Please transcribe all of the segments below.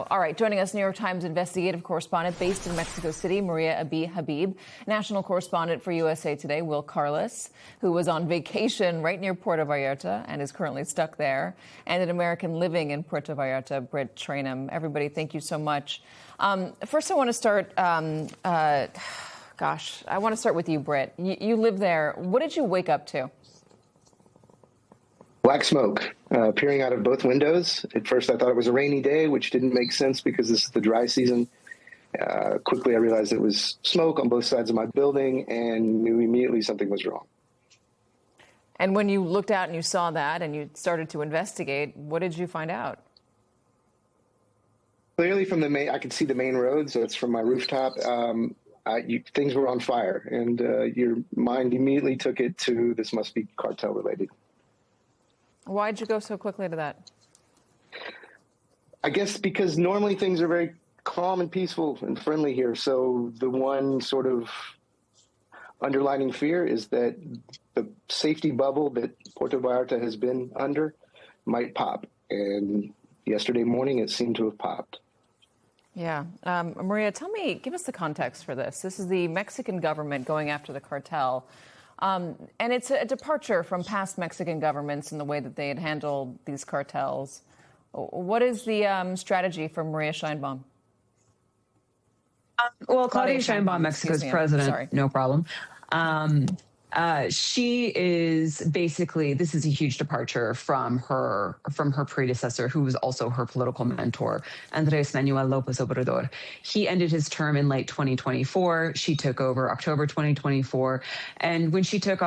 All right, joining us, New York Times investigative correspondent based in Mexico City, Maria Abi Habib, national correspondent for USA Today, Will Carlos, who was on vacation right near Puerto Vallarta and is currently stuck there, and an American living in Puerto Vallarta, Britt Trainum. Everybody, thank you so much. First, I want to start, I want to start with you, Britt. You live there. What did you wake up to? Black smoke peering out of both windows. At first, I thought it was a rainy day, which didn't make sense because this is the dry season. Quickly, I realized it was smoke on both sides of my building and knew immediately something was wrong. And when you looked out and you saw that and you started to investigate, what did you find out? Clearly from I could see the main road, so it's from my rooftop. Things were on fire, and your mind immediately took it to this must be cartel related. Why'd you go so quickly to that? I guess because normally things are very calm and peaceful and friendly here. So the one sort of underlining fear is that the safety bubble that Puerto Vallarta has been under might pop. And yesterday morning, it seemed to have popped. Yeah. Maria, give us the context for this. This is the Mexican government going after the cartel. And it's a departure from past Mexican governments in the way that they had handled these cartels. What is the strategy for Maria Sheinbaum? Claudia Sheinbaum, Mexico's president, no problem. She is basically, this is a huge departure from her predecessor, who was also her political mentor, Andrés Manuel López Obrador. He ended his term in late 2024. She took over October 2024. And when she took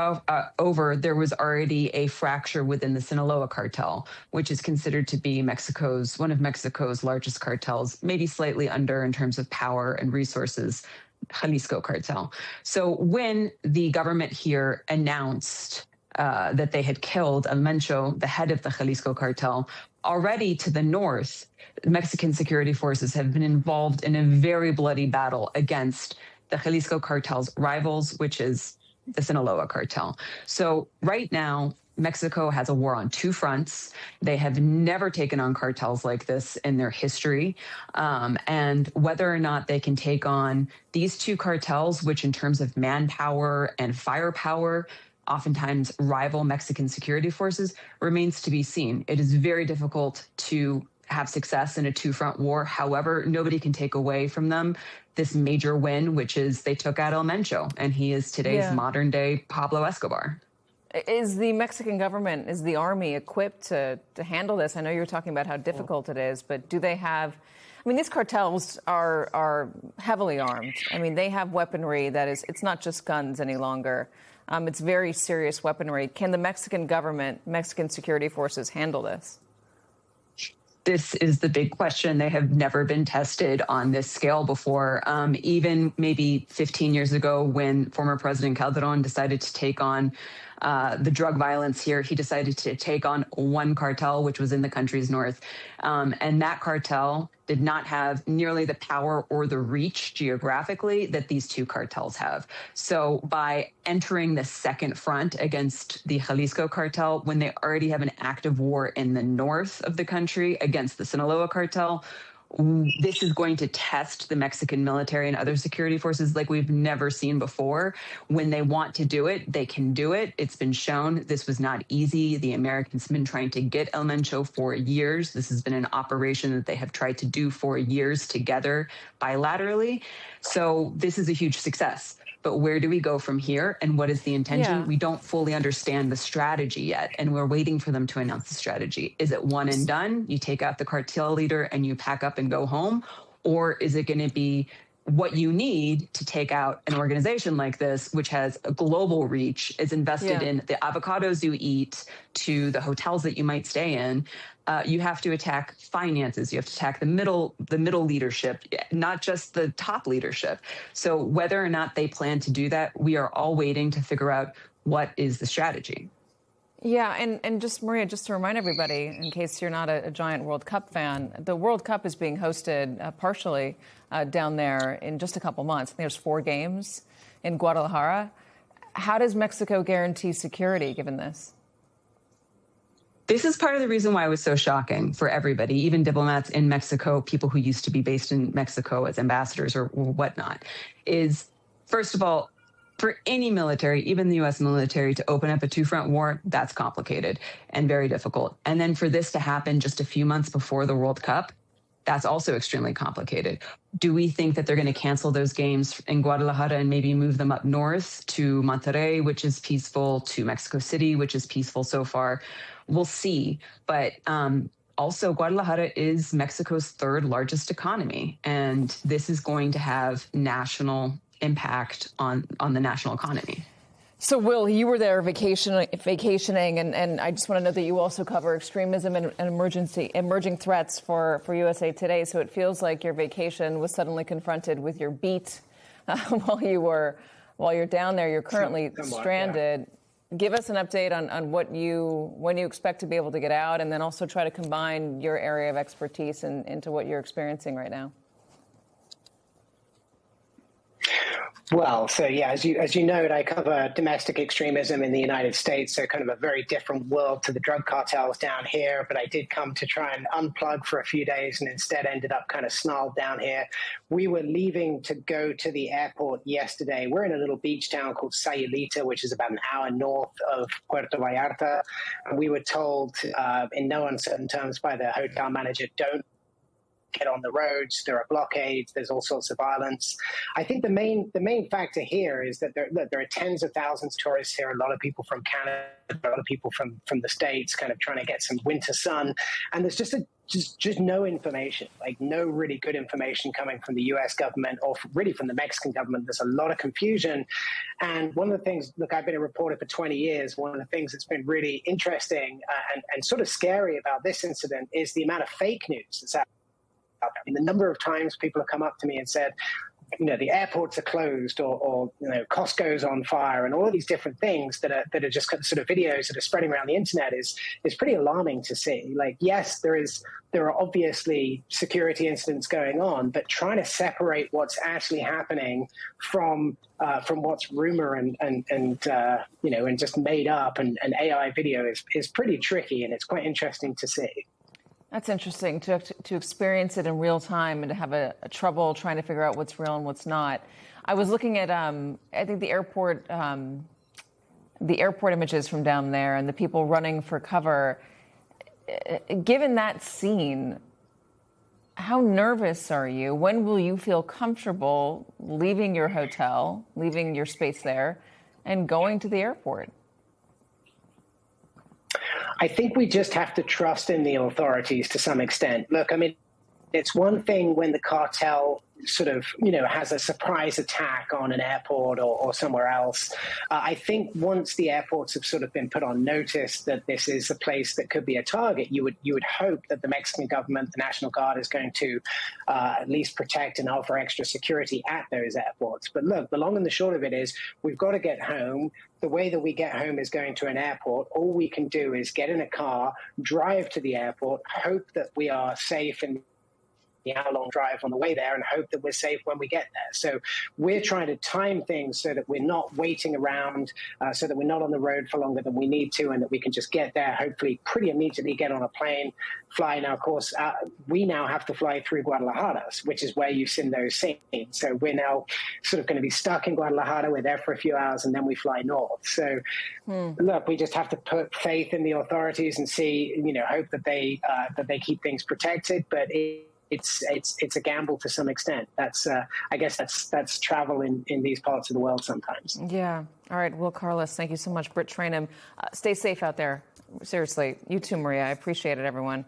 over, there was already a fracture within the Sinaloa cartel, which is considered to be one of Mexico's largest cartels, maybe slightly under in terms of power and resources, Jalisco cartel. So when the government here announced that they had killed El Mencho, the head of the Jalisco cartel, already to the north, Mexican security forces have been involved in a very bloody battle against the Jalisco cartel's rivals, which is the Sinaloa cartel. So right now, Mexico has a war on two fronts. They have never taken on cartels like this in their history. And whether or not they can take on these two cartels, which in terms of manpower and firepower, oftentimes rival Mexican security forces, remains to be seen. It is very difficult to have success in a two-front war. However, nobody can take away from them this major win, which is they took out El Mencho, and he is today's modern-day Pablo Escobar. Is the Mexican government, is the army equipped to handle this? I know you're talking about how difficult it is, but do they have, these cartels are heavily armed. They have weaponry that is, it's not just guns any longer. It's very serious weaponry. Can the Mexican government, Mexican security forces handle this? This is the big question. They have never been tested on this scale before. Even maybe 15 years ago, when former President Calderon decided to take on the drug violence here, he decided to take on one cartel, which was in the country's north. And that cartel did not have nearly the power or the reach geographically that these two cartels have. So by entering the second front against the Jalisco cartel, when they already have an active war in the north of the country against the Sinaloa cartel, this is going to test the Mexican military and other security forces like we've never seen before. When they want to do it, they can do it. It's been shown this was not easy. The Americans have been trying to get El Mencho for years. This has been an operation that they have tried to do for years together bilaterally. So this is a huge success. But where do we go from here, and what is the intention? Yeah. We don't fully understand the strategy yet, and we're waiting for them to announce the strategy. Is it one and done? You take out the cartel leader and you pack up and go home? Or is it going to be what you need to take out an organization like this, which has a global reach, is invested in the avocados you eat to the hotels that you might stay in? You have to attack finances. You have to attack the middle leadership, not just the top leadership. So whether or not they plan to do that, we are all waiting to figure out what is the strategy. Yeah, and just, Maria, just to remind everybody, in case you're not a giant World Cup fan, the World Cup is being hosted partially down there in just a couple months. I think there's 4 games in Guadalajara. How does Mexico guarantee security given this? This is part of the reason why it was so shocking for everybody, even diplomats in Mexico, people who used to be based in Mexico as ambassadors or whatnot, is, first of all, for any military, even the U.S. military, to open up a two-front war, that's complicated and very difficult. And then for this to happen just a few months before the World Cup, that's also extremely complicated. Do we think that they're going to cancel those games in Guadalajara and maybe move them up north to Monterrey, which is peaceful, to Mexico City, which is peaceful so far? We'll see. But also, Guadalajara is Mexico's third largest economy, and this is going to have national impact on the national economy. So, Will, you were there vacationing, and I just want to know that you also cover extremism and emerging threats for USA Today. So it feels like your vacation was suddenly confronted with your beat while you're down there. You're currently stranded. Yeah. Give us an update on when you expect to be able to get out, and then also try to combine your area of expertise into what you're experiencing right now. Well, so yeah, as you note, I cover domestic extremism in the United States, so kind of a very different world to the drug cartels down here. But I did come to try and unplug for a few days and instead ended up kind of snarled down here. We were leaving to go to the airport yesterday. We're in a little beach town called Sayulita, which is about an hour north of Puerto Vallarta. And we were told in no uncertain terms by the hotel manager, don't get on the roads. There are blockades. There's all sorts of violence. I think the main factor here is that there are tens of thousands of tourists here. A lot of people from Canada, a lot of people from the States, kind of trying to get some winter sun. And there's just no information, like no really good information coming from the U.S. government or really from the Mexican government. There's a lot of confusion. And one of the things, look, I've been a reporter for 20 years. One of the things that's been really interesting and sort of scary about this incident is the amount of fake news that's out. I mean, the number of times people have come up to me and said, the airports are closed or Costco's on fire and all of these different things that are just sort of videos that are spreading around the internet is pretty alarming to see. Like, yes, there are obviously security incidents going on, but trying to separate what's actually happening from what's rumor and just made up and AI video is pretty tricky, and it's quite interesting to see. That's interesting to experience it in real time and to have a trouble trying to figure out what's real and what's not. I was looking at, I think the airport images from down there and the people running for cover. Given that scene, how nervous are you? When will you feel comfortable leaving your hotel, leaving your space there, and going to the airport? I think we just have to trust in the authorities to some extent. Look, I mean, it's one thing when the cartel sort of, has a surprise attack on an airport or somewhere else. I think once the airports have sort of been put on notice that this is a place that could be a target, you would hope that the Mexican government, the National Guard, is going to at least protect and offer extra security at those airports. But look, the long and the short of it is we've got to get home. The way that we get home is going to an airport. All we can do is get in a car, drive to the airport, hope that we are safe in the hour-long drive on the way there and hope that we're safe when we get there. So we're trying to time things so that we're not waiting around, so that we're not on the road for longer than we need to, and that we can just get there, hopefully pretty immediately get on a plane, fly. Now, of course, we now have to fly through Guadalajara, which is where you've seen those scenes. So we're now sort of going to be stuck in Guadalajara. We're there for a few hours, and then we fly north. So, look, we just have to put faith in the authorities and see, hope that they keep things protected. But it's a gamble to some extent. That's I guess that's travel in these parts of the world sometimes. Yeah. All right. Will Carlos, thank you so much. Britt Trainum, stay safe out there. Seriously. You too, Maria. I appreciate it, everyone.